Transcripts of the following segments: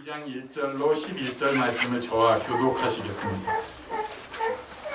2장 1절로 11절 말씀을 저와 교독하시겠습니다.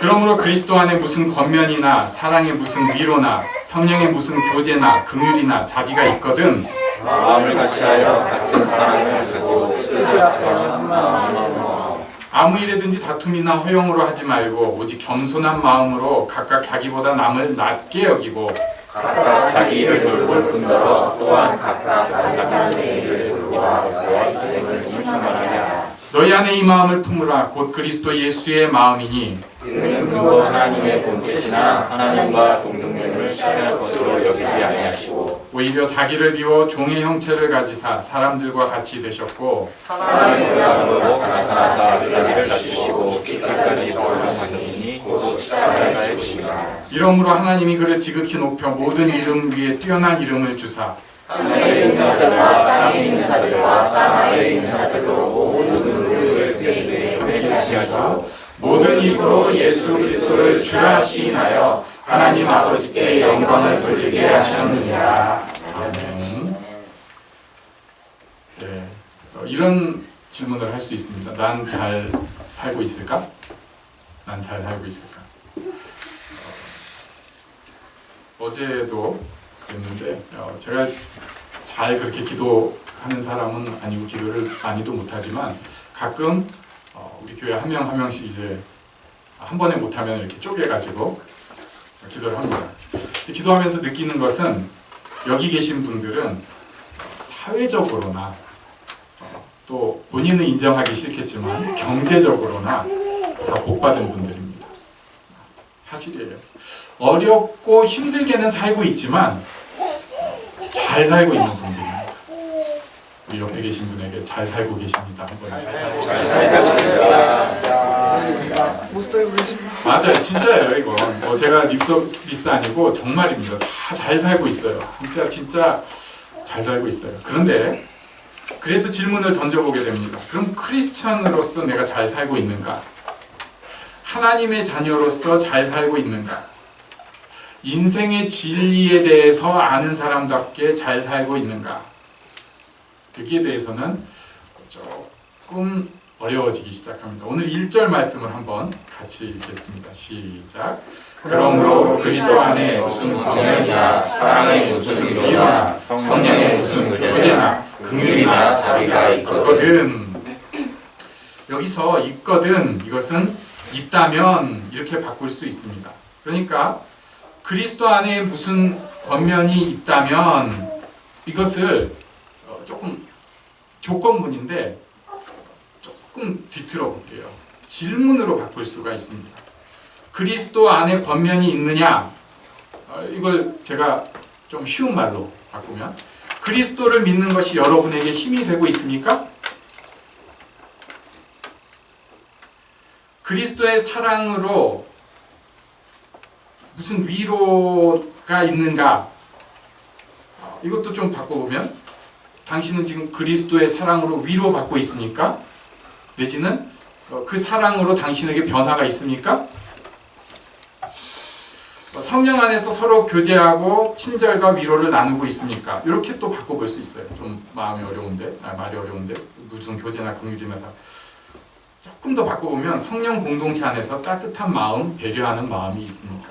그러므로 그리스도 안에 무슨 권면이나 사랑의 무슨 위로나 성령의 무슨 교제나 긍휼이나 자비가 있거든 마음을 같이하여 같은 사랑을 가지고 뜻하여 한 마음으로 아무 일에든지 다툼이나 허용으로 하지 말고 오직 겸손한 마음으로 각각 자기보다 남을 낮게 여기고 각각 자기 일을 돌볼 뿐더러 또한 각각 자기 일을 돌보아 이름을 칭찬하게 하라. 너희 안에 이 마음을 품으라. 곧 그리스도 예수의 마음이니 이는 그도 하나님의 본체시나 하나님과 동등됨을 취할 것으로 여기지 아니하시고 오히려 자기를 비워 종의 형체를 가지사 사람들과 같이 되셨고 사람의 모양으로 나타나사 자기를 낮추시고 끝까지 돌아가시니 곧 십자가에 죽으시니라. 이러므로 하나님이 그를 지극히 높여 모든 이름 위에 뛰어난 이름을 주사 하늘에 있는 자들과 땅에 있는 자들과 땅 아래에 있는 자들로 모든 무릎을 쓰게 하시고 모든 입으로 예수 그리스도를 주라 시인하여 하나님 아버지께 영광을 돌리게 하셨느니라. 아멘. 네, 이런 질문을 할 수 있습니다. 난 잘 살고 있을까? 난 잘 살고 있을까? 어제도 그랬는데 제가 잘 그렇게 기도하는 사람은 아니고 기도를 많이도 못하지만 가끔 우리 교회 한 명 한 명씩 이제 한 번에 못하면 이렇게 쪼개가지고 기도를 합니다. 기도하면서 느끼는 것은 여기 계신 분들은 사회적으로나 또 본인은 인정하기 싫겠지만 경제적으로나 다 복받은 분들입니다. 사실이에요. 어렵고 힘들게는 살고 있지만 잘 살고 있는 분들입니다. 우리 옆에 계신 분에게 잘 살고 계십니다. 한번 못 살고 계십니다. 맞아요, 진짜예요. 이건 제가 립서비스 아니고 정말입니다. 다 잘 살고 있어요. 진짜 잘 살고 있어요. 그런데 그래도 질문을 던져보게 됩니다. 그럼 크리스찬으로서 내가 잘 살고 있는가? 하나님의 자녀로서 잘 살고 있는가? 인생의 진리에 대해서 아는 사람답게 잘 살고 있는가? 여기에 대해서는 조금 어려워지기 시작합니다. 오늘 1절 말씀을 한번 같이 읽겠습니다. 시작. 그러므로 그리스도 안에 무슨 권면이나 사랑의 무슨 위로나 성령의 무슨 교제나 긍휼이나 자비가 있거든. 여기서 있거든, 이것은 있다면 이렇게 바꿀 수 있습니다. 그러니까 그리스도 안에 무슨 권면이 있다면 이것을 조금 조건문인데 조금 뒤틀어 볼게요. 질문으로 바꿀 수가 있습니다. 그리스도 안에 권면이 있느냐? 이걸 제가 좀 쉬운 말로 바꾸면 그리스도를 믿는 것이 여러분에게 힘이 되고 있습니까? 그리스도의 사랑으로 무슨 위로가 있는가? 이것도 좀 바꿔보면 당신은 지금 그리스도의 사랑으로 위로받고 있습니까? 내지는 그 사랑으로 당신에게 변화가 있습니까? 성령 안에서 서로 교제하고 친절과 위로를 나누고 있습니까? 이렇게 또 바꿔볼 수 있어요. 좀 마음이 어려운데, 말이 어려운데 무슨 교제나 긍휼이나 다 조금 더 바꿔보면 성령 공동체 안에서 따뜻한 마음, 배려하는 마음이 있습니까?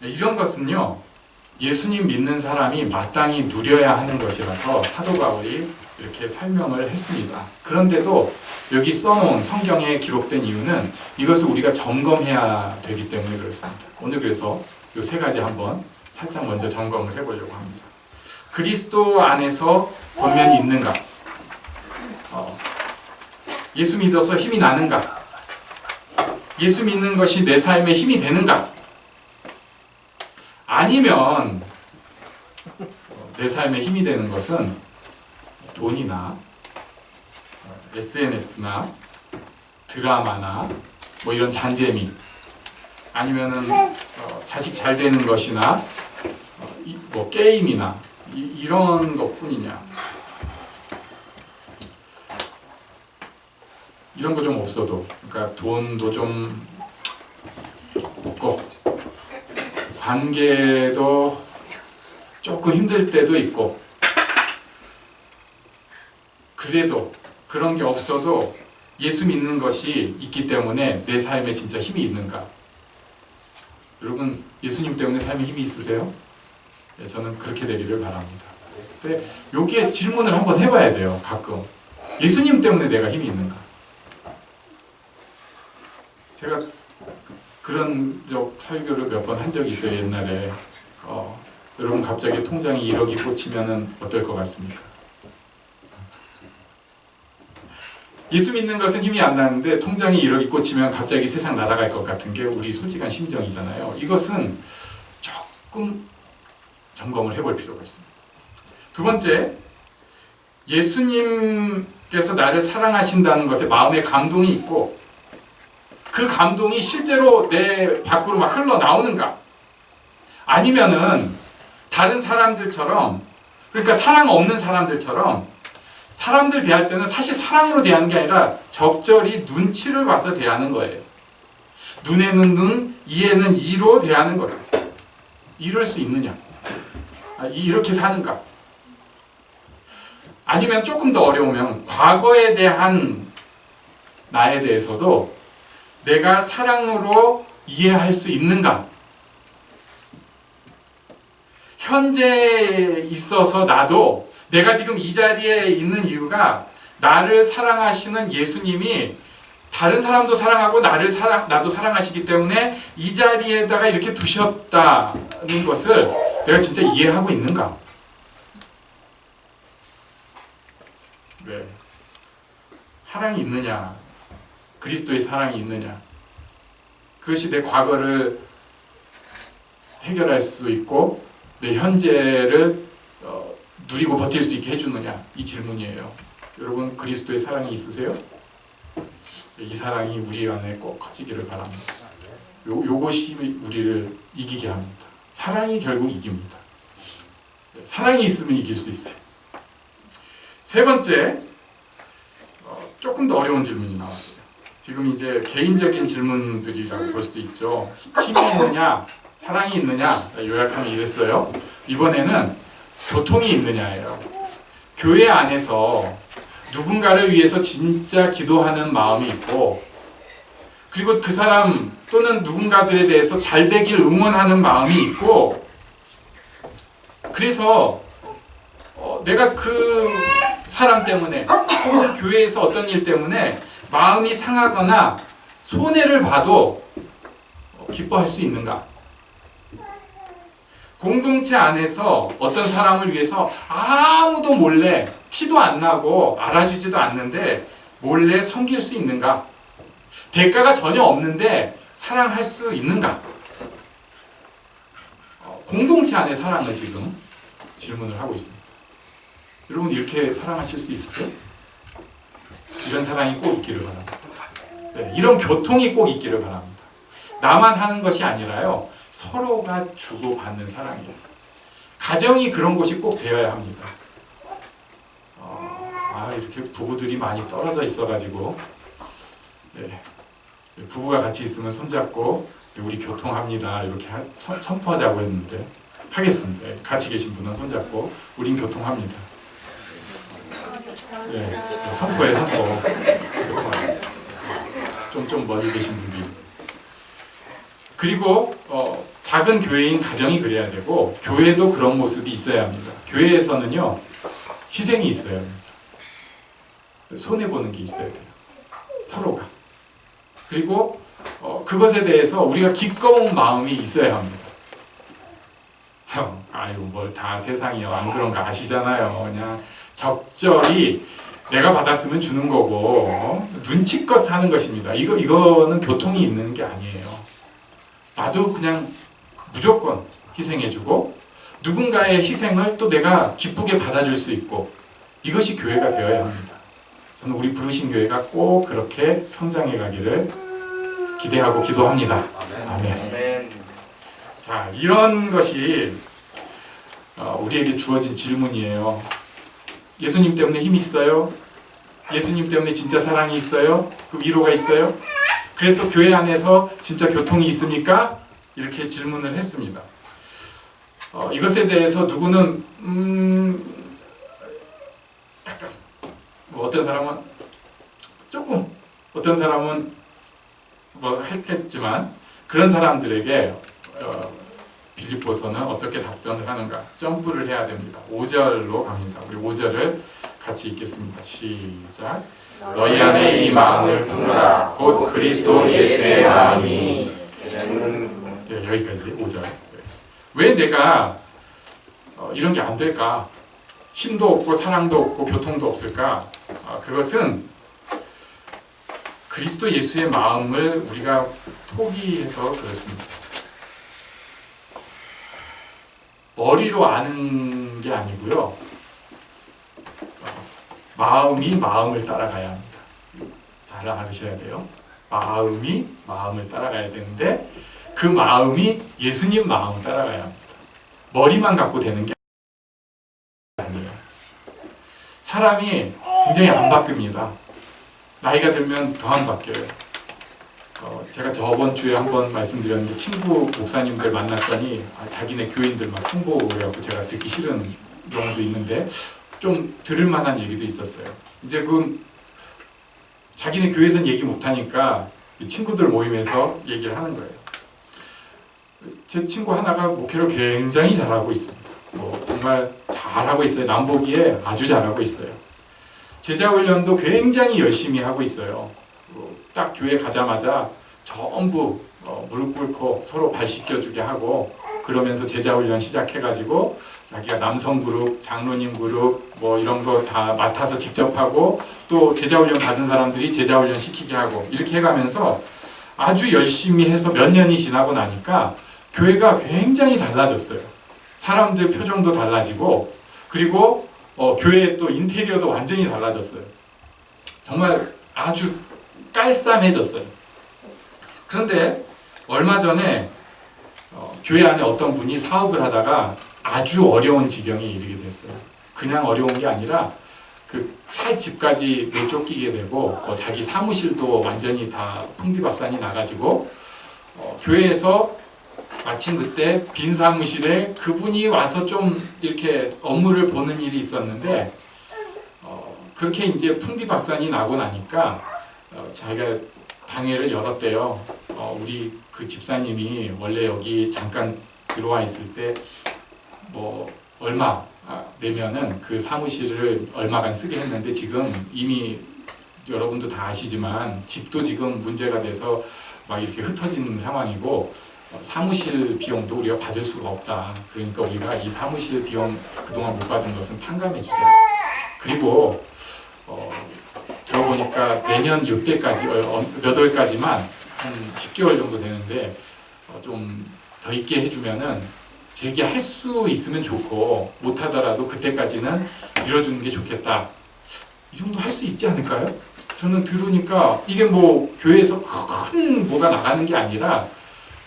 이런 것은요, 예수님 믿는 사람이 마땅히 누려야 하는 것이라서 사도 바울이 이렇게 설명을 했습니다. 그런데도 여기 써놓은 성경에 기록된 이유는 이것을 우리가 점검해야 되기 때문에 그렇습니다. 오늘 그래서 이 세 가지 한번 살짝 먼저 점검을 해보려고 합니다. 그리스도 안에서 권면이 있는가? 예수 믿어서 힘이 나는가? 예수 믿는 것이 내 삶에 힘이 되는가? 아니면 내 삶에 힘이 되는 것은 돈이나 SNS나 드라마나 뭐 이런 잔재미 아니면은 자식 잘 되는 것이나 뭐 게임이나 이런 것뿐이냐? 이런 거 좀 없어도, 그러니까 돈도 좀 없고 관계도 조금 힘들 때도 있고 그래도 그런 게 없어도 예수 믿는 것이 있기 때문에 내 삶에 진짜 힘이 있는가? 여러분 예수님 때문에 삶에 힘이 있으세요? 네, 저는 그렇게 되기를 바랍니다. 근데 여기에 질문을 한번 해봐야 돼요. 가끔 예수님 때문에 내가 힘이 있는가? 제가 그런 설교를 몇 번 한 적이 있어요. 옛날에 여러분 갑자기 통장에 1억이 꽂히면 어떨 것 같습니까? 예수 믿는 것은 힘이 안 나는데 통장에 1억이 꽂히면 갑자기 세상 날아갈 것 같은 게 우리 솔직한 심정이잖아요. 이것은 조금 점검을 해볼 필요가 있습니다. 두 번째, 예수님께서 나를 사랑하신다는 것에 마음에 감동이 있고 그 감동이 실제로 내 밖으로 막 흘러나오는가? 아니면은 다른 사람들처럼, 그러니까 사랑 없는 사람들처럼 사람들 대할 때는 사실 사랑으로 대하는 게 아니라 적절히 눈치를 봐서 대하는 거예요. 눈에는 눈, 이에는 이로 대하는 거죠. 이럴 수 있느냐? 이렇게 사는가? 아니면 조금 더 어려우면 과거에 대한 나에 대해서도 내가 사랑으로 이해할 수 있는가? 현재에 있어서 나도 내가 지금 이 자리에 있는 이유가 나를 사랑하시는 예수님이 다른 사람도 사랑하고 나도 사랑하시기 때문에 이 자리에다가 이렇게 두셨다는 것을 내가 진짜 이해하고 있는가? 왜? 사랑이 있느냐? 그리스도의 사랑이 있느냐? 그것이 내 과거를 해결할 수 있고 내 현재를 누리고 버틸 수 있게 해주느냐? 이 질문이에요. 여러분 그리스도의 사랑이 있으세요? 이 사랑이 우리 안에 꼭 커지기를 바랍니다. 요것이 우리를 이기게 합니다. 사랑이 결국 이깁니다. 사랑이 있으면 이길 수 있어요. 세 번째, 조금 더 어려운 질문이 나왔어요. 지금 이제 개인적인 질문들이라고 볼 수 있죠. 힘이 있느냐, 사랑이 있느냐, 요약하면 이랬어요. 이번에는 교통이 있느냐예요. 교회 안에서 누군가를 위해서 진짜 기도하는 마음이 있고, 그리고 그 사람 또는 누군가들에 대해서 잘 되길 응원하는 마음이 있고, 그래서 내가 그 사람 때문에 혹은 교회에서 어떤 일 때문에 마음이 상하거나 손해를 봐도 기뻐할 수 있는가? 공동체 안에서 어떤 사람을 위해서 아무도 몰래 티도 안 나고 알아주지도 않는데 몰래 섬길 수 있는가? 대가가 전혀 없는데 사랑할 수 있는가? 공동체 안의 사랑을 지금 질문을 하고 있습니다. 여러분 이렇게 사랑하실 수 있으세요? 이런 사랑이 꼭 있기를 바랍니다. 네, 이런 교통이 꼭 있기를 바랍니다. 나만 하는 것이 아니라요, 서로가 주고받는 사랑이에요. 가정이 그런 곳이 꼭 되어야 합니다. 이렇게 부부들이 많이 떨어져 있어가지고, 네, 부부가 같이 있으면 손잡고 우리 교통합니다 이렇게 선포하자고 했는데 하겠습니다. 네, 같이 계신 분은 손잡고 우린 교통합니다. 네, 선포해 선포. 교통합니다. 좀 멀리 계신 분들이. 그리고 작은 교회인 가정이 그래야 되고 교회도 그런 모습이 있어야 합니다. 교회에서는요 희생이 있어야 합니다. 손해보는 게 있어야 돼요. 서로가. 그리고 그것에 대해서 우리가 기꺼운 마음이 있어야 합니다. 아유 뭘 다 세상이 안 그런 거 아시잖아요. 그냥 적절히 내가 받았으면 주는 거고 눈치껏 하는 것입니다. 이거는 교통이 있는 게 아니에요. 나도 그냥 무조건 희생해주고 누군가의 희생을 또 내가 기쁘게 받아줄 수 있고 이것이 교회가 되어야 합니다. 저는 우리 부르신 교회가 꼭 그렇게 성장해 가기를 기대하고 기도합니다. 아멘. 자, 이런 것이 우리에게 주어진 질문이에요. 예수님 때문에 힘이 있어요? 예수님 때문에 진짜 사랑이 있어요? 그 위로가 있어요? 그래서 교회 안에서 진짜 교통이 있습니까? 이렇게 질문을 했습니다. 이것에 대해서 누구는 약간 뭐 어떤 사람은 조금, 어떤 사람은 뭐 했겠지만 그런 사람들에게 빌립보서는 어떻게 답변을 하는가? 점프를 해야 됩니다. 5절로 갑니다. 우리 5절을 같이 읽겠습니다. 시작. 너희 안에 이 마음을 품으라. 곧 그리스도 예수의 마음이 예, 여기까지 5절. 왜 내가 이런 게 안 될까? 힘도 없고 사랑도 없고 교통도 없을까? 그것은 그리스도 예수의 마음을 우리가 포기해서 그렇습니다. 머리로 아는 게 아니고요. 마음이 마음을 따라가야 합니다. 잘 알으셔야 돼요. 마음이 마음을 따라가야 되는데 그 마음이 예수님 마음을 따라가야 합니다. 머리만 갖고 되는 게 아니에요. 사람이 굉장히 안 바뀝니다. 나이가 들면 더 안 바뀌어요. 제가 저번 주에 한번 말씀드렸는데 친구 목사님들 만났더니 자기네 교인들 막 홍보해갖고 제가 듣기 싫은 경우도 있는데 좀 들을 만한 얘기도 있었어요. 이제 그 자기네 교회에서는 얘기 못하니까 친구들 모임에서 얘기를 하는 거예요. 제 친구 하나가 목회를 굉장히 잘하고 있습니다. 정말 잘하고 있어요. 남보기에 아주 잘하고 있어요. 제자훈련도 굉장히 열심히 하고 있어요. 딱 교회 가자마자 전부 무릎 꿇고 서로 발 씻겨주게 하고 그러면서 제자훈련 시작해가지고 자기가 남성 그룹, 장로님 그룹 뭐 이런 거 다 맡아서 직접 하고 또 제자훈련 받은 사람들이 제자훈련 시키게 하고 이렇게 해가면서 아주 열심히 해서 몇 년이 지나고 나니까 교회가 굉장히 달라졌어요. 사람들 표정도 달라지고 그리고 교회의 또 인테리어도 완전히 달라졌어요. 정말 아주 깔쌈해졌어요. 그런데 얼마 전에 교회 안에 어떤 분이 사업을 하다가 아주 어려운 지경에 이르게 됐어요. 그냥 어려운 게 아니라 그 살 집까지 내쫓기게 되고 자기 사무실도 완전히 다 풍비박산이 나가지고 교회에서 마침 그때 빈 사무실에 그분이 와서 좀 이렇게 업무를 보는 일이 있었는데 그렇게 이제 풍비박산이 나고 나니까 자기가 당회를 열었대요. 우리 그 집사님이 원래 여기 잠깐 들어와 있을 때 뭐 얼마 내면은 그 사무실을 얼마간 쓰게 했는데 지금 이미 여러분도 다 아시지만 집도 지금 문제가 돼서 막 이렇게 흩어진 상황이고 사무실 비용도 우리가 받을 수가 없다. 그러니까 우리가 이 사무실 비용 그동안 못 받은 것은 탕감해 주자. 그리고 들어보니까 내년 이때까지 몇 월까지만 한 10개월 정도 되는데 좀 더 있게 해주면은 재기할 수 있으면 좋고 못하더라도 그때까지는 밀어주는 게 좋겠다. 이 정도 할 수 있지 않을까요? 저는 들으니까 이게 뭐 교회에서 큰 뭐가 나가는 게 아니라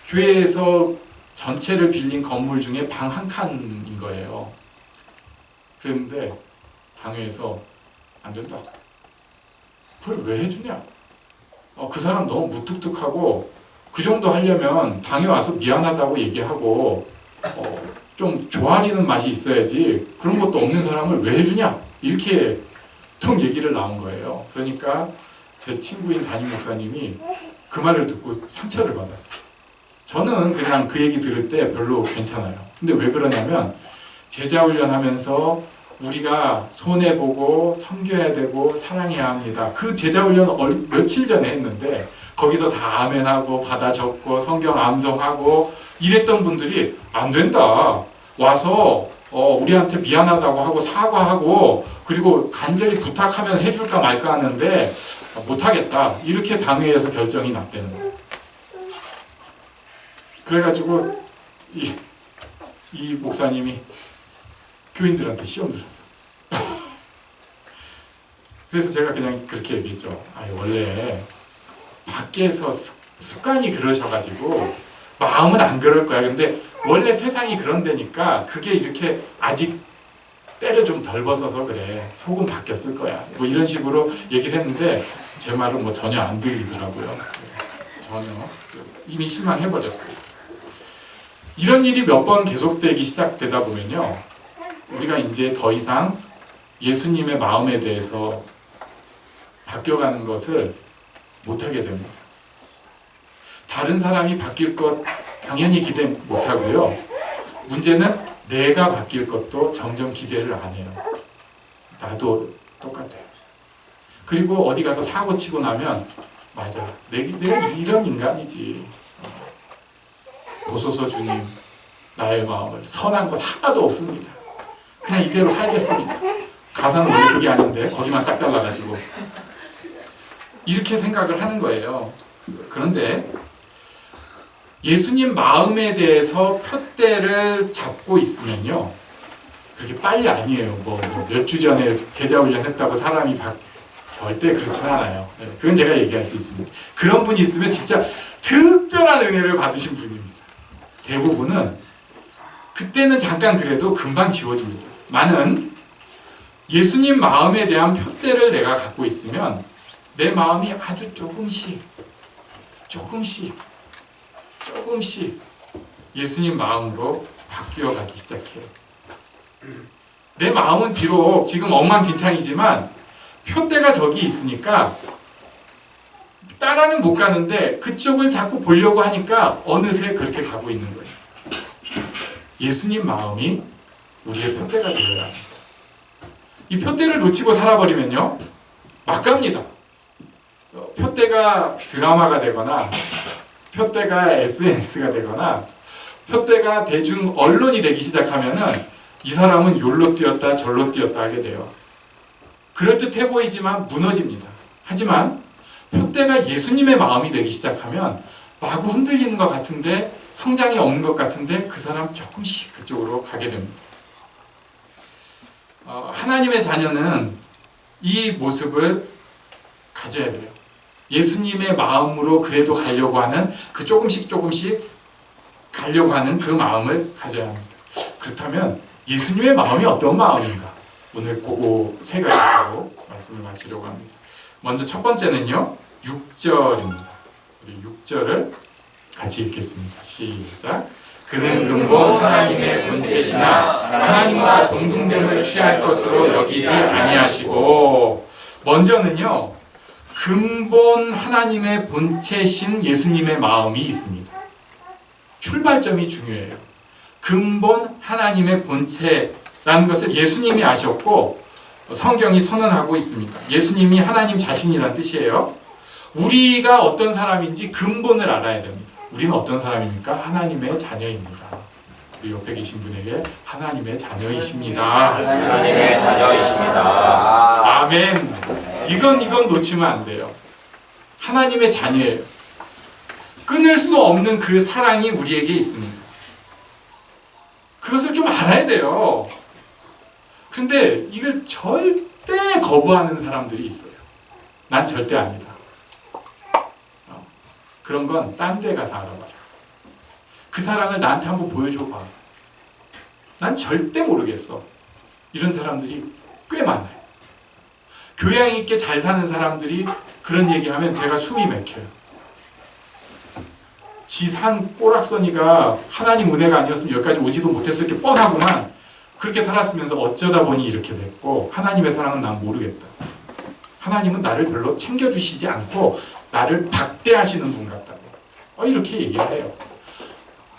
교회에서 전체를 빌린 건물 중에 방 한 칸인 거예요. 그런데 당회에서 안 된다. 그걸 왜 해주냐? 그 사람 너무 무뚝뚝하고 그 정도 하려면 당에 와서 미안하다고 얘기하고 좀 조아리는 맛이 있어야지 그런 것도 없는 사람을 왜 해주냐? 이렇게 통 얘기를 나온 거예요. 그러니까 제 친구인 담임 목사님이 그 말을 듣고 상처를 받았어요. 저는 그냥 그 얘기 들을 때 별로 괜찮아요. 근데 왜 그러냐면 제자훈련 하면서 우리가 손해보고 섬겨야 되고 사랑해야 합니다. 그 제자훈련 며칠 전에 했는데 거기서 다 아멘하고 받아 적고 성경 암송하고 이랬던 분들이 안 된다. 와서 우리한테 미안하다고 하고 사과하고 그리고 간절히 부탁하면 해줄까 말까 하는데 못하겠다. 이렇게 당회에서 결정이 났다는 거예요. 그래가지고 이 목사님이 교인들한테 시험 들었어. 그래서 제가 그냥 그렇게 얘기했죠. 원래 밖에서 습관이 그러셔가지고 마음은 안 그럴 거야. 근데 원래 세상이 그런 데니까 그게 이렇게 아직 때를 좀 덜 벗어서 그래. 속은 바뀌었을 거야. 뭐 이런 식으로 얘기를 했는데 제 말은 뭐 전혀 안 들리더라고요. 전혀 이미 실망해버렸어요. 이런 일이 몇 번 계속되기 시작되다 보면요. 우리가 이제 더 이상 예수님의 마음에 대해서 바뀌어가는 것을 못하게 됩니다. 다른 사람이 바뀔 것 당연히 기대 못하고요. 문제는 내가 바뀔 것도 점점 기대를 안 해요. 나도 똑같아요. 그리고 어디 가서 사고 치고 나면 맞아, 내가 이런 인간이지. 보소서 주님, 나의 마음을 선한 것 하나도 없습니다. 그냥 이대로 살겠습니다. 가사는 원래 그게 아닌데 거기만 딱 잘라가지고 이렇게 생각을 하는 거예요. 그런데 예수님 마음에 대해서 표대를 잡고 있으면요, 그렇게 빨리 아니에요. 몇 주 전에 제자 훈련했다고 사람이 절대 그렇진 않아요. 그건 제가 얘기할 수 있습니다. 그런 분이 있으면 진짜 특별한 은혜를 받으신 분입니다. 대부분은 그때는 잠깐 그래도 금방 지워집니다. 많은 예수님 마음에 대한 표대를 내가 갖고 있으면 내 마음이 아주 조금씩 예수님 마음으로 바뀌어가기 시작해요. 내 마음은 비록 지금 엉망진창이지만 표대가 저기 있으니까 따라는 못 가는데 그쪽을 자꾸 보려고 하니까 어느새 그렇게 가고 있는 거예요. 예수님 마음이 우리의 표대가 되어야 합니다. 이 표대를 놓치고 살아버리면요, 막 갑니다. 표대가 드라마가 되거나 표대가 SNS가 되거나 표대가 대중 언론이 되기 시작하면은 이 사람은 요로 뛰었다 절로 뛰었다 하게 돼요. 그럴듯해 보이지만 무너집니다. 하지만 표대가 예수님의 마음이 되기 시작하면 마구 흔들리는 것 같은데 성장이 없는 것 같은데 그 사람 조금씩 그쪽으로 가게 됩니다. 하나님의 자녀는 이 모습을 가져야 돼요. 예수님의 마음으로 그래도 가려고 하는 그 조금씩 가려고 하는 그 마음을 가져야 합니다. 그렇다면 예수님의 마음이 어떤 마음인가? 오늘 그거 세 가지로 말씀을 마치려고 합니다. 먼저 첫 번째는요, 6절입니다. 우리 6절을 같이 읽겠습니다. 시작. 그는 근본 하나님의 본체시나 하나님과 동등됨을 취할 것으로 여기지 아니하시고, 먼저는요, 근본 하나님의 본체신 예수님의 마음이 있습니다. 출발점이 중요해요. 근본 하나님의 본체라는 것을 예수님이 아셨고 성경이 선언하고 있습니다. 예수님이 하나님 자신이란 뜻이에요. 우리가 어떤 사람인지 근본을 알아야 됩니다. 우리는 어떤 사람입니까? 하나님의 자녀입니다. 우리 옆에 계신 분에게 하나님의 자녀이십니다. 하나님의 자녀이십니다. 아멘. 이건 놓치면 안 돼요. 하나님의 자녀예요. 끊을 수 없는 그 사랑이 우리에게 있습니다. 그것을 좀 알아야 돼요. 그런데 이걸 절대 거부하는 사람들이 있어요. 난 절대 아니다. 그런 건 딴 데 가서 알아봐라. 그 사랑을 나한테 한번 보여줘봐. 난 절대 모르겠어. 이런 사람들이 꽤 많아요. 교양 있게 잘 사는 사람들이 그런 얘기하면 제가 숨이 막혀요. 지 산 꼬락서니가 하나님 은혜가 아니었으면 여기까지 오지도 못했을 게 뻔하구만. 그렇게 살았으면서 어쩌다 보니 이렇게 됐고, 하나님의 사랑은 난 모르겠다. 하나님은 나를 별로 챙겨주시지 않고 나를 박대하시는 분 같다고. 이렇게 얘기를 해요.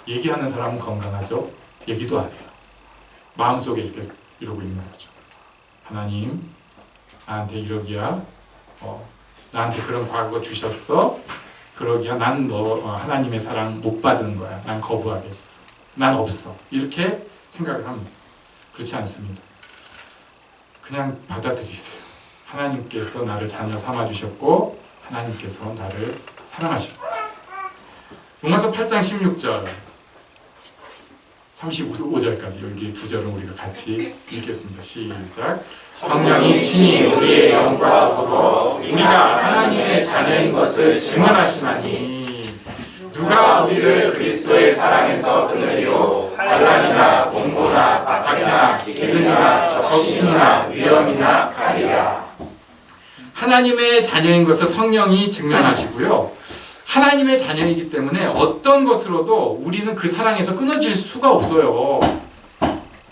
얘기하는 사람은 건강하죠? 얘기도 안 해요. 마음속에 이렇게 이러고 있는 거죠. 하나님, 나한테 이러기야. 나한테 그런 과거 주셨어. 그러기야 난 너 하나님의 사랑 못 받은 거야. 난 거부하겠어. 난 없어. 이렇게 생각을 합니다. 그렇지 않습니다. 그냥 받아들이세요. 하나님께서 나를 자녀 삼아 주셨고 하나님께서 나를 사랑하시고. 로마서 8장 16절 35절까지 여기 두 절은 우리가 같이 읽겠습니다. 시작. 성령이 친히 우리의 영과 더불어 우리가 하나님의 자녀인 것을 증언하시나니 누가 우리를 그리스도의 사랑에서 끊으리요? 환난이나 공고나 박해나 기근이나 적신이나 위험이나 칼이라. 하나님의 자녀인 것을 성령이 증명하시고요. 하나님의 자녀이기 때문에 어떤 것으로도 우리는 그 사랑에서 끊어질 수가 없어요.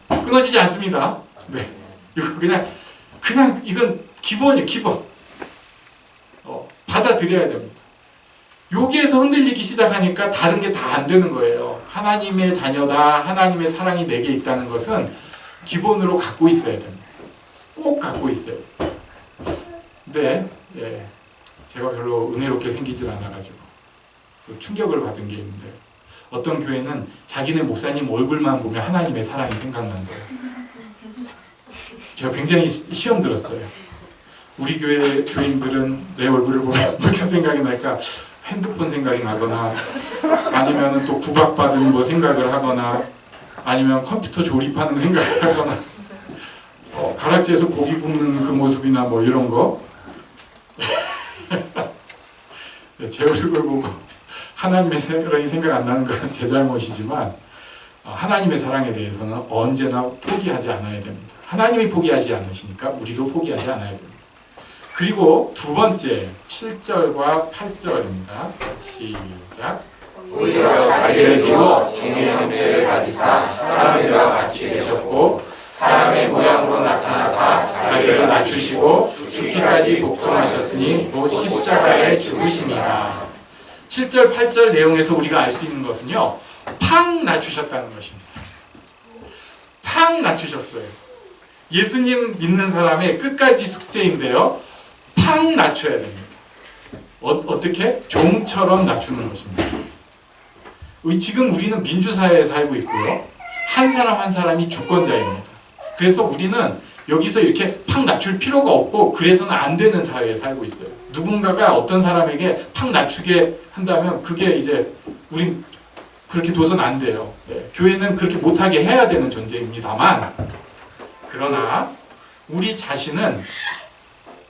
끊어지지 않습니다. 네, 이거 그냥 이건 기본이에요. 기본. 받아들여야 됩니다. 여기에서 흔들리기 시작하니까 다른 게 다 안 되는 거예요. 하나님의 자녀다, 하나님의 사랑이 내게 있다는 것은 기본으로 갖고 있어야 됩니다. 꼭 갖고 있어야 돼요. 근데 제가 별로 은혜롭게 생기질 않아가지고 충격을 받은 게 있는데, 어떤 교회는 자기네 목사님 얼굴만 보면 하나님의 사랑이 생각난 거예요. 제가 굉장히 시험 들었어요. 우리 교회 교인들은 내 얼굴을 보면 무슨 생각이 날까? 핸드폰 생각이 나거나, 아니면 또 구박받은 뭐 생각을 하거나, 아니면 컴퓨터 조립하는 생각을 하거나, 가락지에서 고기 굽는 그 모습이나 뭐 이런 거. 제 얼굴 보고 하나님의 사랑이 생각 안 나는 건 제 잘못이지만, 하나님의 사랑에 대해서는 언제나 포기하지 않아야 됩니다. 하나님이 포기하지 않으시니까 우리도 포기하지 않아야 됩니다. 그리고 두 번째 7절과 8절입니다. 시작. 오히려 자기를 비워 종의 형체를 가지사 사람들과 같이 계셨고 사람의 모양으로 나타나사 자기를 낮추시고 죽기까지 복종하셨으니 곧 십자가에 죽으심이라. 7절 8절 내용에서 우리가 알 수 있는 것은요, 팍 낮추셨다는 것입니다. 팍 낮추셨어요. 예수님 믿는 사람의 끝까지 숙제인데요, 팍 낮춰야 됩니다. 어떻게? 종처럼 낮추는 것입니다. 지금 우리는 민주사회에 살고 있고요, 한 사람 한 사람이 주권자입니다. 그래서 우리는 여기서 이렇게 팍 낮출 필요가 없고, 그래서는 안 되는 사회에 살고 있어요. 누군가가 어떤 사람에게 팍 낮추게 한다면 그게 이제 우린 그렇게 둬서는 안 돼요. 교회는 그렇게 못하게 해야 되는 존재입니다만, 그러나 우리 자신은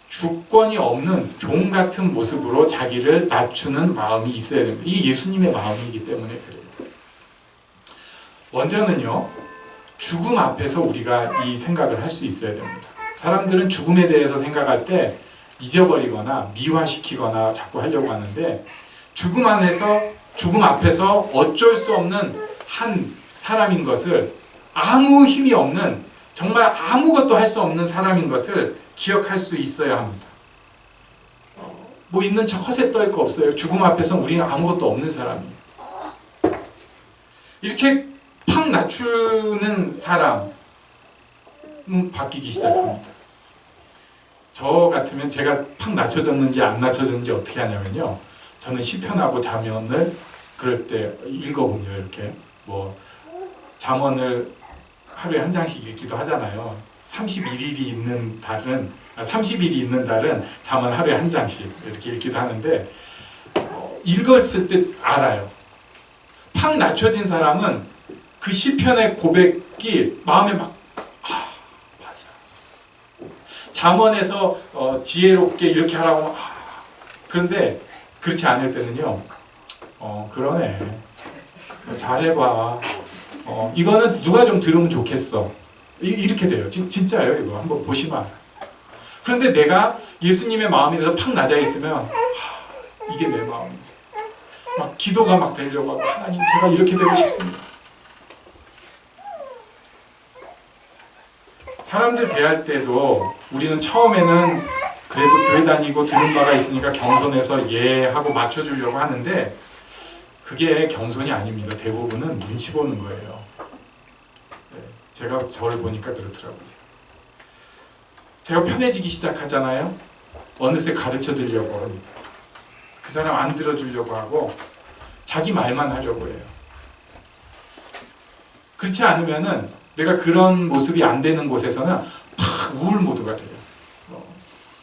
주권이 없는 종 같은 모습으로 자기를 낮추는 마음이 있어야 됩니다. 이 예수님의 마음이기 때문에 그래요. 먼저는요, 죽음 앞에서 우리가 이 생각을 할 수 있어야 됩니다. 사람들은 죽음에 대해서 생각할 때 잊어버리거나 미화시키거나 자꾸 하려고 하는데, 죽음 앞에서 어쩔 수 없는 한 사람인 것을, 아무 힘이 없는, 정말 아무것도 할 수 없는 사람인 것을 기억할 수 있어야 합니다. 뭐 있는 척 허세 떨 거 없어요. 죽음 앞에서 우리는 아무것도 없는 사람이에요. 이렇게 팍 낮추는 사람은 바뀌기 시작합니다. 저 같으면 제가 팍 낮춰졌는지 안 낮춰졌는지 어떻게 하냐면요, 저는 시편하고 잠언을 그럴 때 읽어보면, 이렇게 뭐 잠언을 하루에 한 장씩 읽기도 하잖아요. 31일이 있는 달은 30일이 있는 달은 잠언 하루에 한 장씩 이렇게 읽기도 하는데, 읽었을 때 알아요. 팍 낮춰진 사람은 그 시편의 고백이 마음에 막 맞아. 잠언에서 지혜롭게 이렇게 하라고 그런데 그렇지 않을 때는요, 그러네, 잘해봐, 이거는 누가 좀 들으면 좋겠어, 이렇게 돼요. 진짜예요. 이거 한번 보시면 알아요. 그런데 내가 예수님의 마음에 대해서 팍 낮아 있으면 이게 내 마음인데, 막 기도가 막 되려고 하고, 하나님 제가 이렇게 되고 싶습니다. 사람들 대할 때도 우리는 처음에는 그래도 교회 다니고 들은 바가 있으니까 겸손해서 하고 맞춰주려고 하는데, 그게 겸손이 아닙니다. 대부분은 눈치 보는 거예요. 제가 저를 보니까 그렇더라고요. 제가 편해지기 시작하잖아요. 어느새 가르쳐 드리려고 합니다. 그 사람 안 들어주려고 하고 자기 말만 하려고 해요. 그렇지 않으면은 내가 그런 모습이 안 되는 곳에서는 팍 우울 모드가 돼요.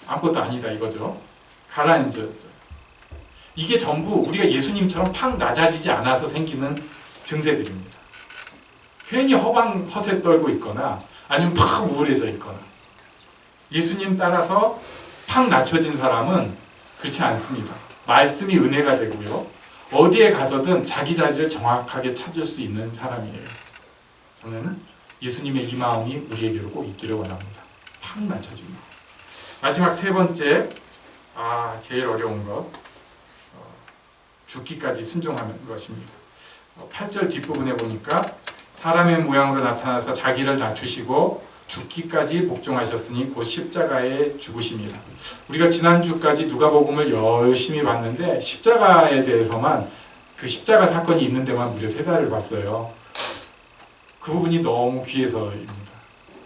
아무것도 아니다 이거죠. 가라앉아요. 이게 전부 우리가 예수님처럼 팍 낮아지지 않아서 생기는 증세들입니다. 괜히 허세 떨고 있거나, 아니면 팍 우울해져 있거나. 예수님 따라서 팍 낮춰진 사람은 그렇지 않습니다. 말씀이 은혜가 되고요, 어디에 가서든 자기 자리를 정확하게 찾을 수 있는 사람이에요. 저는 예수님의 이 마음이 우리에게로 꼭 있기를 원합니다. 팍 낮춰진 마음. 마지막 세 번째, 제일 어려운 것, 죽기까지 순종하는 것입니다. 8절 뒷부분에 보니까 사람의 모양으로 나타나서 자기를 낮추시고 죽기까지 복종하셨으니 곧 십자가에 죽으심이라. 우리가 지난주까지 누가복음을 열심히 봤는데 십자가에 대해서만 그 십자가 사건이 있는 데만 무려 3달을 봤어요. 그 부분이 너무 귀해서입니다.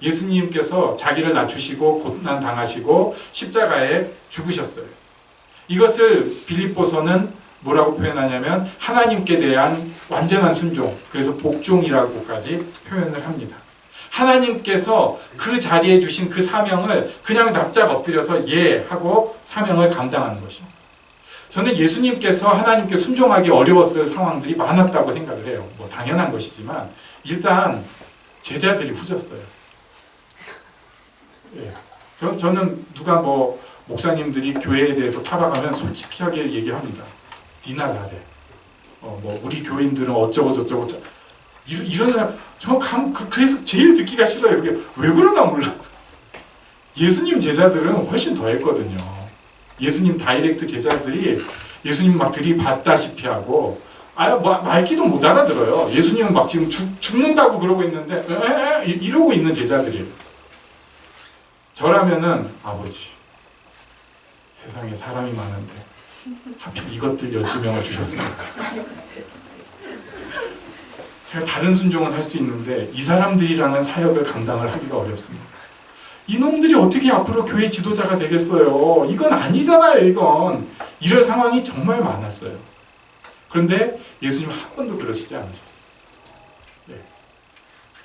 예수님께서 자기를 낮추시고 고난 당하시고 십자가에 죽으셨어요. 이것을 빌립보서는 뭐라고 표현하냐면 하나님께 대한 완전한 순종, 그래서 복종이라고까지 표현을 합니다. 하나님께서 그 자리에 주신 그 사명을 그냥 납작 엎드려서 예 하고 사명을 감당하는 것이죠. 저는 예수님께서 하나님께 순종하기 어려웠을 상황들이 많았다고 생각을 해요. 뭐 당연한 것이지만 일단 제자들이 후졌어요. 예. 저는 누가 뭐 목사님들이 교회에 대해서 타박하면 솔직하게 얘기합니다. 니나 잘해. 뭐 우리 교인들은 어쩌고 저쩌고 이런 사람 그래서 제일 듣기가 싫어요. 그게 왜 그러나 몰라. 예수님 제자들은 훨씬 더 했거든요. 예수님 다이렉트 제자들이 예수님 막 들이받다시피 하고 말귀도 못 알아들어요. 예수님은 막 지금 죽는다고 그러고 있는데 이러고 있는 제자들이에요. 저라면은 아버지 세상에 사람이 많은데 하필 이것들 12명을 주셨습니까? 제가 다른 순종은 할 수 있는데 이 사람들이라는 사역을 감당을 하기가 어렵습니다. 이놈들이 어떻게 앞으로 교회 지도자가 되겠어요? 이건 아니잖아요. 이건 이럴 상황이 정말 많았어요. 그런데 예수님 한 번도 그러시지 않으셨어요. 네.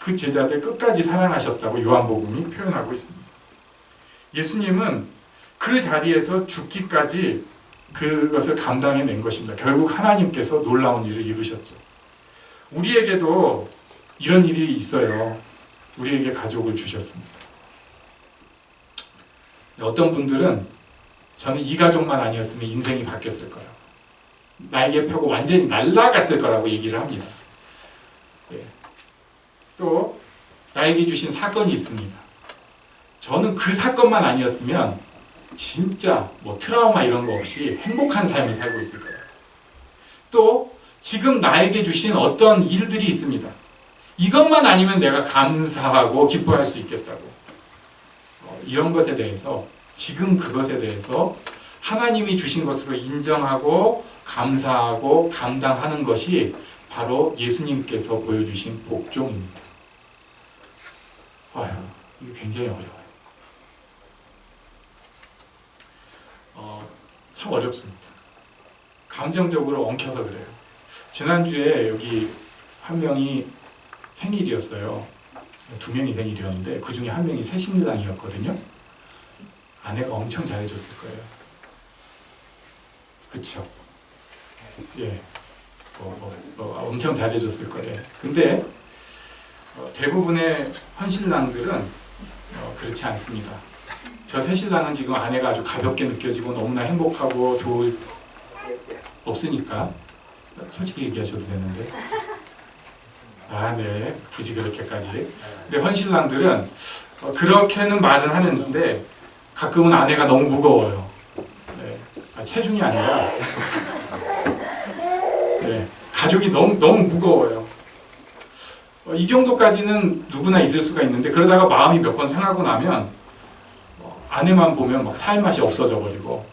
그 제자들 끝까지 사랑하셨다고 요한복음이 표현하고 있습니다. 예수님은 그 자리에서 죽기까지 그것을 감당해낸 것입니다. 결국 하나님께서 놀라운 일을 이루셨죠. 우리에게도 이런 일이 있어요. 우리에게 가족을 주셨습니다. 어떤 분들은 저는 이 가족만 아니었으면 인생이 바뀌었을 거라고, 날개 펴고 완전히 날아갔을 거라고 얘기를 합니다. 예. 또 나에게 주신 사건이 있습니다. 저는 그 사건만 아니었으면 진짜 뭐 트라우마 이런 거 없이 행복한 삶을 살고 있을 거예요. 또 지금 나에게 주신 어떤 일들이 있습니다. 이것만 아니면 내가 감사하고 기뻐할 수 있겠다고. 이런 것에 대해서, 지금 그것에 대해서 하나님이 주신 것으로 인정하고 감사하고 감당하는 것이 바로 예수님께서 보여주신 복종입니다. 이거 굉장히 어려워요. 참 어렵습니다. 감정적으로 엉켜서 그래요. 지난주에 여기 한 명이 생일이었어요. 2명이 생일이었는데 그 중에 한 명이 새신랑이었거든요. 아내가 엄청 잘해줬을 거예요. 그쵸? 예. 엄청 잘해줬을 거예요. 근데 대부분의 헌신랑들은 그렇지 않습니다. 저 새신랑은 지금 아내가 아주 가볍게 느껴지고 너무나 행복하고 좋을 없으니까 솔직히 얘기하셔도 되는데 네, 굳이 그렇게까지. 근데 헌신랑들은 그렇게는 말은 하는데 가끔은 아내가 너무 무거워요. 네, 체중이 아니라 네, 가족이 너무 무거워요. 이 정도까지는 누구나 있을 수가 있는데 그러다가 마음이 몇 번 상하고 나면 아내만 보면 막 살 맛이 없어져 버리고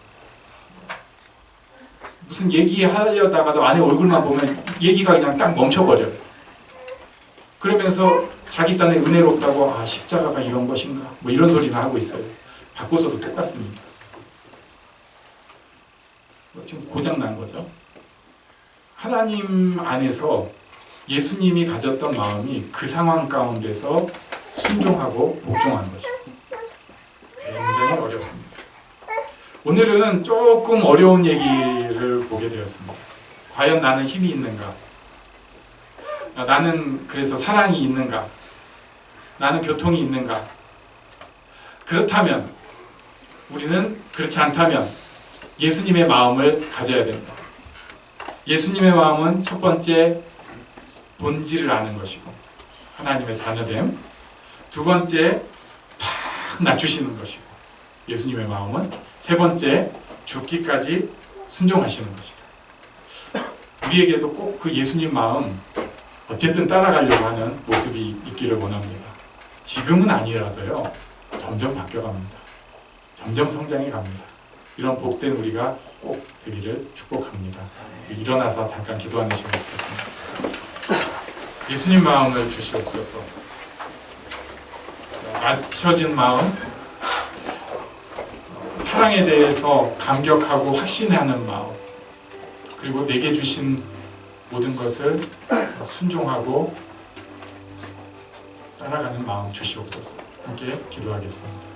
무슨 얘기하려다가도 아내 얼굴만 보면 얘기가 그냥 딱 멈춰버려요. 그러면서 자기 딴에 은혜롭다고 십자가가 이런 것인가 뭐 이런 소리나 하고 있어요. 바꿔서도 똑같습니다. 지금 고장난 거죠. 하나님 안에서 예수님이 가졌던 마음이 그 상황 가운데서 순종하고 복종하는 것입니다. 굉장히 어렵습니다. 오늘은 조금 어려운 얘기를 보게 되었습니다. 과연 나는 힘이 있는가? 나는 그래서 사랑이 있는가? 나는 교통이 있는가? 그렇다면 우리는 그렇지 않다면 예수님의 마음을 가져야 된다. 예수님의 마음은 첫 번째 본질을 아는 것이고 하나님의 자녀됨, 두 번째 팍 낮추시는 것이고 예수님의 마음은 세 번째 죽기까지 순종하시는 것이다. 우리에게도 꼭 그 예수님 마음 어쨌든 따라가려고 하는 모습이 있기를 원합니다. 지금은 아니라도요 점점 바뀌어갑니다. 점점 성장해 갑니다. 이런 복된 우리가 꼭 되기를 축복합니다. 일어나서 잠깐 기도하는 시간 갖겠습니다. 예수님 마음을 주시옵소서. 맞춰진 마음, 사랑에 대해서 감격하고 확신하는 마음, 그리고 내게 주신 모든 것을 순종하고 따라가는 마음 주시옵소서. 함께 기도하겠습니다.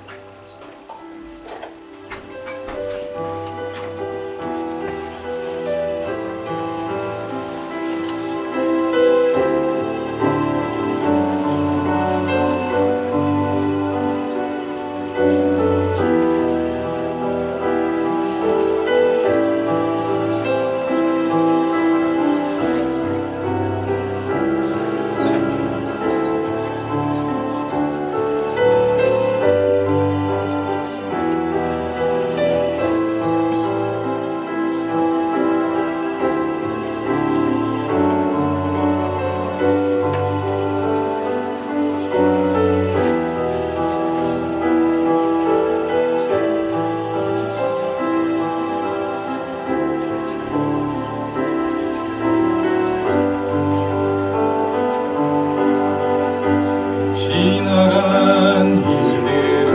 지나간 일들을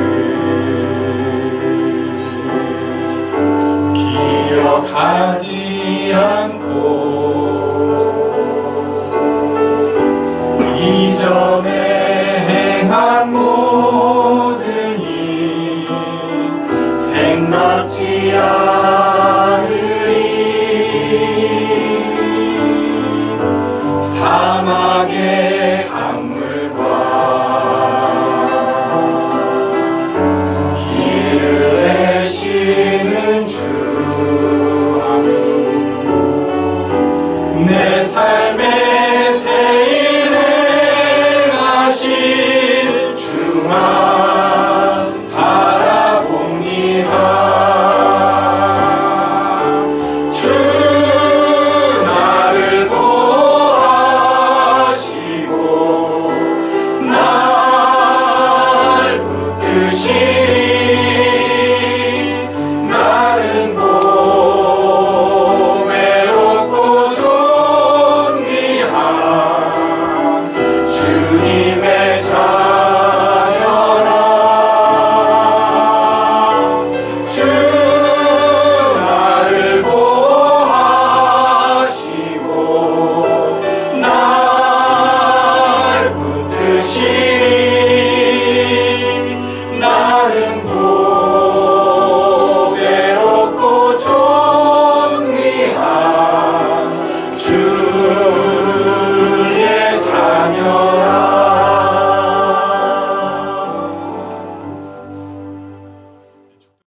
기억하지 않고 이전에 행한 모든 일 생각지 않고